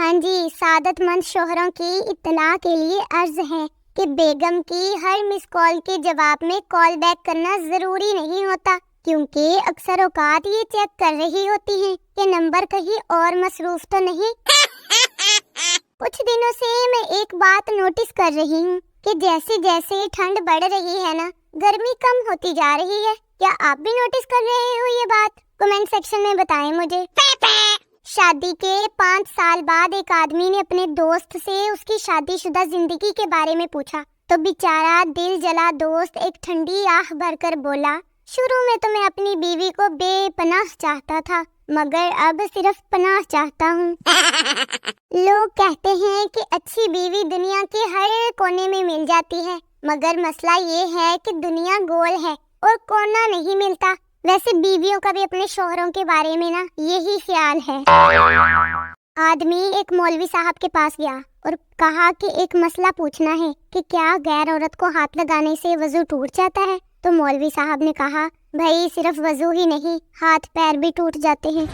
ہاں جی، سعادت مند شوہروں کی اطلاع کے لیے عرض ہے کہ بیگم کی ہر مس کال کے جواب میں کال بیک کرنا ضروری نہیں ہوتا، کیونکہ اکثر اوقات یہ چیک کر رہی ہوتی ہیں کہ نمبر کہیں اور مصروف تو نہیں۔ کچھ دنوں سے میں ایک بات نوٹس کر رہی ہوں کہ جیسے جیسے ٹھنڈ بڑھ رہی ہے نا، گرمی کم ہوتی جا رہی ہے۔ کیا آپ بھی نوٹس کر رہے ہو یہ بات؟ کمنٹ سیکشن میں بتائیں مجھے۔ شادی کے 5 سال بعد ایک آدمی نے اپنے دوست سے اس کی شادی شدہ زندگی کے بارے میں پوچھا تو بیچارہ دل جلا دوست ایک ٹھنڈی آہ بھر کر بولا، شروع میں تو میں اپنی بیوی کو بے پناہ چاہتا تھا، مگر اب صرف پناہ چاہتا ہوں۔ لوگ کہتے ہیں کہ اچھی بیوی دنیا کے ہر کونے میں مل جاتی ہے، مگر مسئلہ یہ ہے کہ دنیا گول ہے اور کونا نہیں ملتا۔ ویسے بیویوں کا بھی اپنے شوہروں کے بارے میں نا یہی خیال ہے۔ آدمی ایک مولوی صاحب کے پاس گیا اور کہا کہ ایک مسئلہ پوچھنا ہے کہ کیا غیر عورت کو ہاتھ لگانے سے وضو ٹوٹ جاتا ہے؟ تو مولوی صاحب نے کہا، بھائی صرف وضو ہی نہیں، ہاتھ پیر بھی ٹوٹ جاتے ہیں۔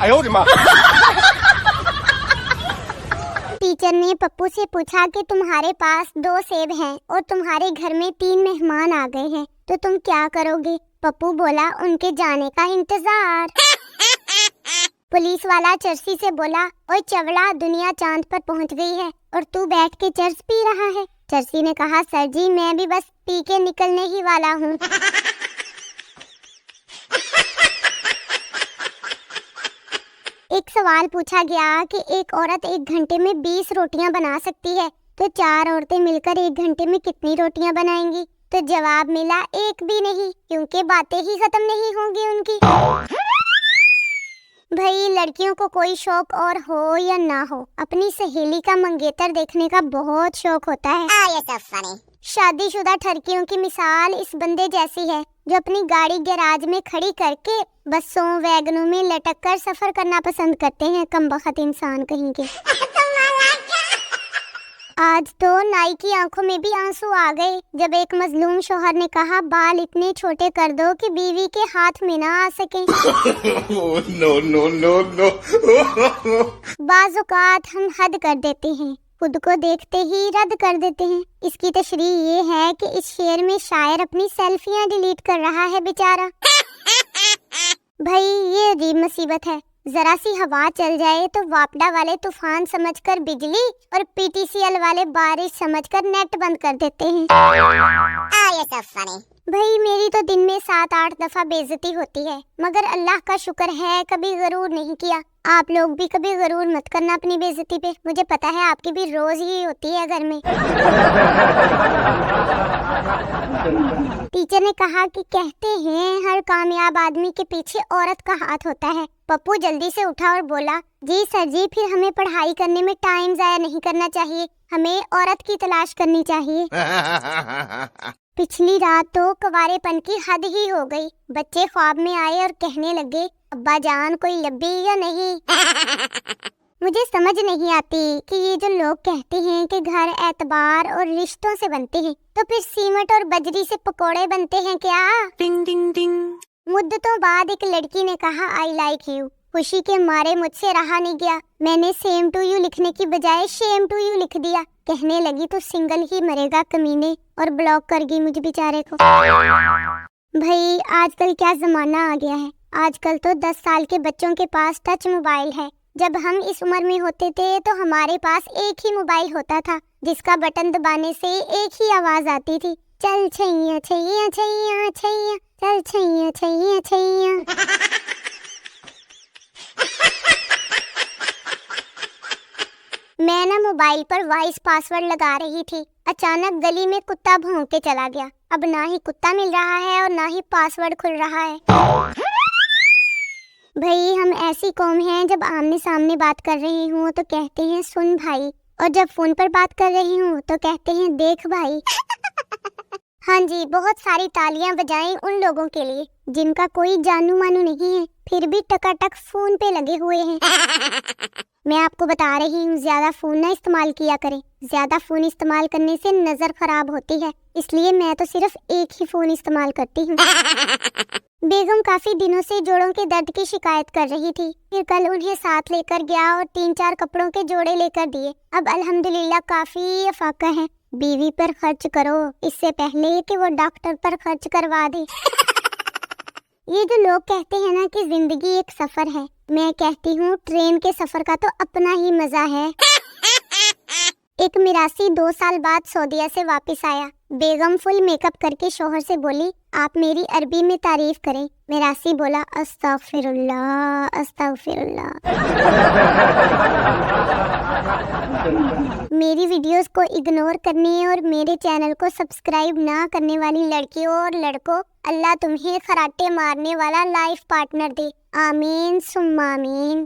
ٹیچر نے پپو سے پوچھا کہ تمہارے پاس 2 سیب ہیں اور تمہارے گھر میں 3 مہمان آ گئے ہیں تو تم کیا کرو گے؟ پپو بولا، ان کے جانے کا انتظار۔ پولیس والا چرسی سے بولا، اوے چوڑا، دنیا چاند پر پہنچ گئی ہے اور تو بیٹھ کے چرس پی رہا ہے۔ چرسی نے کہا، سر جی میں بھی بس پی کے نکلنے ہی والا ہوں۔ ایک سوال پوچھا گیا کہ ایک عورت 1 گھنٹے میں 20 روٹیاں بنا سکتی ہے تو 4 عورتیں مل کر 1 گھنٹے میں کتنی روٹیاں بنائیں گی؟ تو جواب ملا، 1 بھی نہیں، کیونکہ باتیں ہی ختم نہیں ہوں گی ان کی۔ بھائی لڑکیوں کو کوئی شوق اور ہو یا نہ ہو، اپنی سہیلی کا منگیتر دیکھنے کا بہت شوق ہوتا ہے۔ شادی شدہ ٹھرکیوں کی مثال اس بندے جیسی ہے جو اپنی گاڑی گیراج میں کھڑی کر کے بسوں ویگنوں میں لٹک کر سفر کرنا پسند کرتے ہیں، کمبخت انسان کہیں کے۔ آج تو نائی کی آنکھوں میں بھی آنسو آ گئے جب ایک مظلوم شوہر نے کہا، بال اتنے چھوٹے کر دو کہ بیوی کے ہاتھ میں نہ آ سکیں۔ بعض اوقات ہم حد کر دیتے ہیں، خود کو دیکھتے ہی رد کر دیتے ہیں۔ اس کی تشریح یہ ہے کہ اس شعر میں شاعر اپنی سیلفیاں ڈیلیٹ کر رہا ہے بیچارہ۔ بھائی یہ عجیب مصیبت ہے، ذرا سی ہوا چل جائے تو واپڈا والے طوفان سمجھ کر بجلی اور پی ٹی سی ایل والے بارش سمجھ کر نیٹ بند کر دیتے ہیں۔ بھائی میری تو دن میں 7-8 دفعہ بے عزتی ہوتی ہے، مگر اللہ کا شکر ہے کبھی غرور نہیں کیا۔ آپ لوگ بھی کبھی غرور مت کرنا اپنی بے عزتی پہ، مجھے پتا ہے آپ کی بھی روز ہی ہوتی ہے گھر میں۔ ٹیچر نے کہا کہ کہتے ہیں ہر کامیاب آدمی کے پیچھے عورت کا ہاتھ ہوتا ہے۔ پپو جلدی سے اٹھا اور بولا، جی سر جی، پھر ہمیں پڑھائی کرنے میں ٹائم ضائع نہیں کرنا چاہیے، ہمیں عورت کی تلاش کرنی چاہیے۔ پچھلی رات تو کوارے پن کی حد ہی ہو گئی، بچے خواب میں آئے اور کہنے لگے، ابا جان کوئی لبی یا نہیں؟ مجھے سمجھ نہیں آتی کہ یہ جو لوگ کہتے ہیں کہ گھر اعتبار اور رشتوں سے بنتے ہیں تو پھر سیمنٹ اور بجری سے پکوڑے بنتے ہیں کیا؟ ٹنگ ٹنگ ٹنگ۔ مدتوں بعد ایک لڑکی نے کہا، آئی لائک یو۔ خوشی کے مارے مجھ سے رہا نہیں گیا، میں نے سیم ٹو یو لکھنے کی بجائے شیم ٹو یو لکھ دیا۔ کہنے لگی تو سنگل ہی مرے گا کمینے، اور بلاک کر گئی مجھ بیچارے کو۔ بھائی آج کل کیا زمانہ آ گیا ہے، آج کل تو 10 سال کے بچوں کے پاس ٹچ موبائل ہے۔ جب ہم اس عمر میں ہوتے تھے تو ہمارے پاس ایک ہی موبائل ہوتا تھا جس کا بٹن دبانے سے ایک ہی آواز آتی تھی، چل چھیاں چھیاں چھیاں چھیاں، چل چھیاں چھیاں چھیاں۔ میں نا موبائل پر وائس پاسورڈ لگا رہی تھی، اچانک گلی میں کتا بھونک کے چلا گیا۔ اب نہ ہی کتا مل رہا ہے اور نہ ہی پاسورڈ کھل رہا ہے۔ بھائی ہم ایسی قوم ہیں، جب آمنے سامنے بات کر رہی ہوں تو کہتے ہیں سن بھائی، اور جب فون پر بات کر رہی ہوں تو کہتے ہیں دیکھ بھائی۔ ہاں جی، بہت ساری تالیاں بجائیں ان لوگوں کے لیے جن کا کوئی جانو مانو نہیں ہے، پھر بھی ٹکاٹک فون پہ لگے ہوئے ہیں۔ میں آپ کو بتا رہی ہوں زیادہ فون نہ استعمال کیا کریں، زیادہ فون استعمال کرنے سے نظر خراب ہوتی ہے، اس لیے میں تو صرف ایک ہی فون استعمال کرتی ہوں۔ بیگم کافی دنوں سے جوڑوں کے درد کی شکایت کر رہی تھی، پھر کل انہیں ساتھ لے کر گیا اور 3-4 کپڑوں کے جوڑے لے کر دیے۔ اب الحمدللہ کافی افاقہ ہے۔ بیوی پر خرچ کرو اس سے پہلے کہ وہ ڈاکٹر پر خرچ کروا دے۔ یہ جو لوگ کہتے ہیں نا کہ زندگی ایک سفر ہے، میں کہتی ہوں ٹرین کے سفر کا تو اپنا ہی مزہ ہے۔ ایک میراثی 2 سال بعد سعودیہ سے واپس آیا۔ بیگم فل میک اپ کر کے شوہر سے بولی آپ میری عربی میں تعریف کریں۔ میراثی بولا استغفر اللہ استغفر اللہ۔ میری ویڈیوز کو اگنور کرنے اور میرے چینل کو سبسکرائب نہ کرنے والی لڑکیوں اور لڑکوں، اللہ تمہیں خراٹے مارنے والا لائف پارٹنر دے، آمین ثم آمین۔